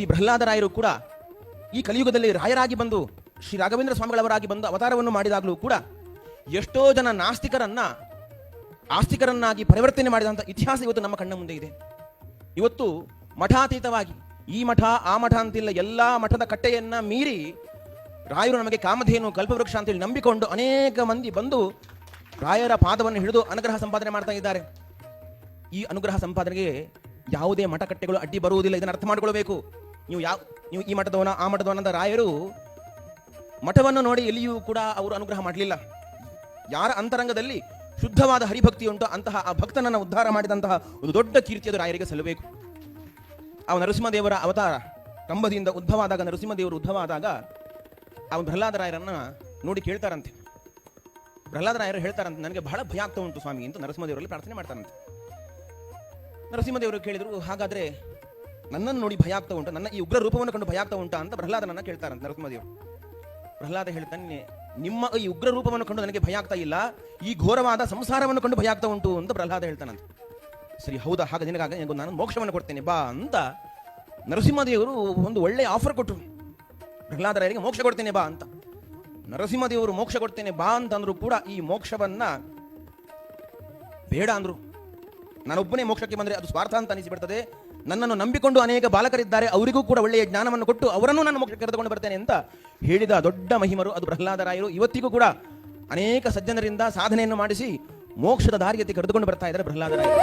ಈ ಪ್ರಹ್ಲಾದರಾಯರು ಕೂಡ ಈ ಕಲಿಯುಗದಲ್ಲಿ ರಾಯರಾಗಿ ಬಂದು ಶ್ರೀ ರಾಘವೇಂದ್ರ ಸ್ವಾಮಿಗಳವರಾಗಿ ಬಂದು ಅವತಾರವನ್ನು ಮಾಡಿದಾಗಲೂ ಕೂಡ ಎಷ್ಟೋ ಜನ ನಾಸ್ತಿಕರನ್ನ ಆಸ್ತಿಕರನ್ನಾಗಿ ಪರಿವರ್ತನೆ ಮಾಡಿದಂಥ ಇತಿಹಾಸ ಇವತ್ತು ನಮ್ಮ ಕಣ್ಣ ಮುಂದೆ ಇದೆ. ಇವತ್ತು ಮಠಾತೀತವಾಗಿ ಈ ಮಠ ಆ ಮಠ ಅಂತಿಲ್ಲ, ಎಲ್ಲ ಮಠದ ಕಟ್ಟೆಯನ್ನ ಮೀರಿ ರಾಯರು ನಮಗೆ ಕಾಮಧೇನು ಕಲ್ಪವೃಕ್ಷ ಅಂತೇಳಿ ನಂಬಿಕೊಂಡು ಅನೇಕ ಮಂದಿ ಬಂದು ರಾಯರ ಪಾದವನ್ನು ಹಿಡಿದು ಅನುಗ್ರಹ ಸಂಪಾದನೆ ಮಾಡ್ತಾ ಇದ್ದಾರೆ. ಈ ಅನುಗ್ರಹ ಸಂಪಾದನೆಗೆ ಯಾವುದೇ ಮಠಕಟ್ಟೆಗಳು ಅಡ್ಡಿ ಬರುವುದಿಲ್ಲ. ಇದನ್ನು ಅರ್ಥ ಮಾಡಿಕೊಳ್ಬೇಕು. ನೀವು ಈ ಮಠದವನ ಆ ಮಠದವನ ಅಂತ ರಾಯರು ಮಠವನ್ನು ನೋಡಿ ಎಲ್ಲಿಯೂ ಕೂಡ ಅವರು ಅನುಗ್ರಹ ಮಾಡಲಿಲ್ಲ. ಯಾರ ಅಂತರಂಗದಲ್ಲಿ ಶುದ್ಧವಾದ ಹರಿಭಕ್ತಿ ಉಂಟು ಅಂತಹ ಆ ಭಕ್ತನನ್ನು ಉದ್ಧಾರ ಮಾಡಿದಂತಹ ಒಂದು ದೊಡ್ಡ ಕೀರ್ತಿ ಅದು ರಾಯರಿಗೆ ಸಲ್ಲಬೇಕು. ಆ ನರಸಿಂಹದೇವರ ಅವತಾರ ಕಂಬದಿಂದ ಉದ್ಭವ ಆದಾಗ, ನರಸಿಂಹದೇವರು ಉದ್ಭವ ಆದಾಗ ಅವನು ಪ್ರಹ್ಲಾದರಾಯರನ್ನ ನೋಡಿ ಕೇಳ್ತಾರಂತೆ. ಪ್ರಹ್ಲಾದರಾಯರು ಹೇಳ್ತಾರಂತೆ, ನನಗೆ ಬಹಳ ಭಯ ಆಗ್ತಾ ಉಂಟು ಸ್ವಾಮಿ ಅಂತ ನರಸಿಂಹದೇವರಲ್ಲಿ ಪ್ರಾರ್ಥನೆ ಮಾಡ್ತಾರಂತೆ. ನರಸಿಂಹದೇವರು ಕೇಳಿದ್ರು, ಹಾಗಾದ್ರೆ ನನ್ನನ್ನು ನೋಡಿ ಭಯ ಆಗ್ತಾ ಉಂಟು, ನನ್ನ ಈ ಉಗ್ರ ರೂಪವನ್ನು ಕಂಡು ಭಯ ಆಗ್ತಾ ಉಂಟಾ ಅಂತ ಪ್ರಹ್ಲಾದನನ್ನ ಕೇಳ್ತಾರಂತೆ ನರಸಿಂಹದೇವರು. ಪ್ರಹ್ಲಾದ ಹೇಳ್ತಾನೆ, ನಿಮ್ಮ ಈ ಉಗ್ರ ರೂಪವನ್ನು ಕಂಡು ನನಗೆ ಭಯ ಆಗ್ತಾ ಇಲ್ಲ, ಈ ಘೋರವಾದ ಸಂಸಾರವನ್ನು ಕಂಡು ಭಯ ಆಗ್ತಾ ಉಂಟು ಅಂತ ಪ್ರಹ್ಲಾದ ಹೇಳ್ತಾನಂತೆ. ಸರಿ, ಹೌದಾ, ಹಾಗ ನಿನಗಾಗ ನಾನು ಮೋಕ್ಷವನ್ನು ಕೊಡ್ತೇನೆ ಬಾ ಅಂತ ನರಸಿಂಹದೇವರು ಒಂದು ಒಳ್ಳೆಯ ಆಫರ್ ಕೊಟ್ಟರು. ಪ್ರಹ್ಲಾದರಾಯರಿಗೆ ಮೋಕ್ಷ ಕೊಡ್ತೇನೆ ಬಾ ಅಂತ. ನರಸಿಂಹದೇವರು ಮೋಕ್ಷ ಕೊಡ್ತೇನೆ ಬಾ ಅಂತಂದ್ರು ಕೂಡ ಈ ಮೋಕ್ಷವನ್ನ ಬೇಡ ಅಂದ್ರು. ನಾನೊಬ್ಬನೇ ಮೋಕ್ಷಕ್ಕೆ ಬಂದರೆ ಅದು ಸ್ವಾರ್ಥ ಅಂತ ಅನಿಸಿಬಿಡ್ತದೆ. ನನ್ನನ್ನು ನಂಬಿಕೊಂಡು ಅನೇಕ ಬಾಲಕರಿದ್ದಾರೆ, ಅವರಿಗೂ ಕೂಡ ಒಳ್ಳೆಯ ಜ್ಞಾನವನ್ನು ಕೊಟ್ಟು ಅವರನ್ನು ನಾನು ಮೋಕ್ಷಕ್ಕೆ ಕರೆದುಕೊಂಡು ಬರ್ತೇನೆ ಅಂತ ಹೇಳಿದ ದೊಡ್ಡ ಮಹಿಮರು ಅದು ಪ್ರಹ್ಲಾದರಾಯರು. ಇವತ್ತಿಗೂ ಕೂಡ ಅನೇಕ ಸಜ್ಜನರಿಂದ ಸಾಧನೆಯನ್ನು ಮಾಡಿಸಿ ಮೋಕ್ಷದ ದಾರಿಯಕ್ಕೆ ಕರೆದುಕೊಂಡು ಬರ್ತಾ ಇದ್ದಾರೆ ಪ್ರಹ್ಲಾದರಾಯರು.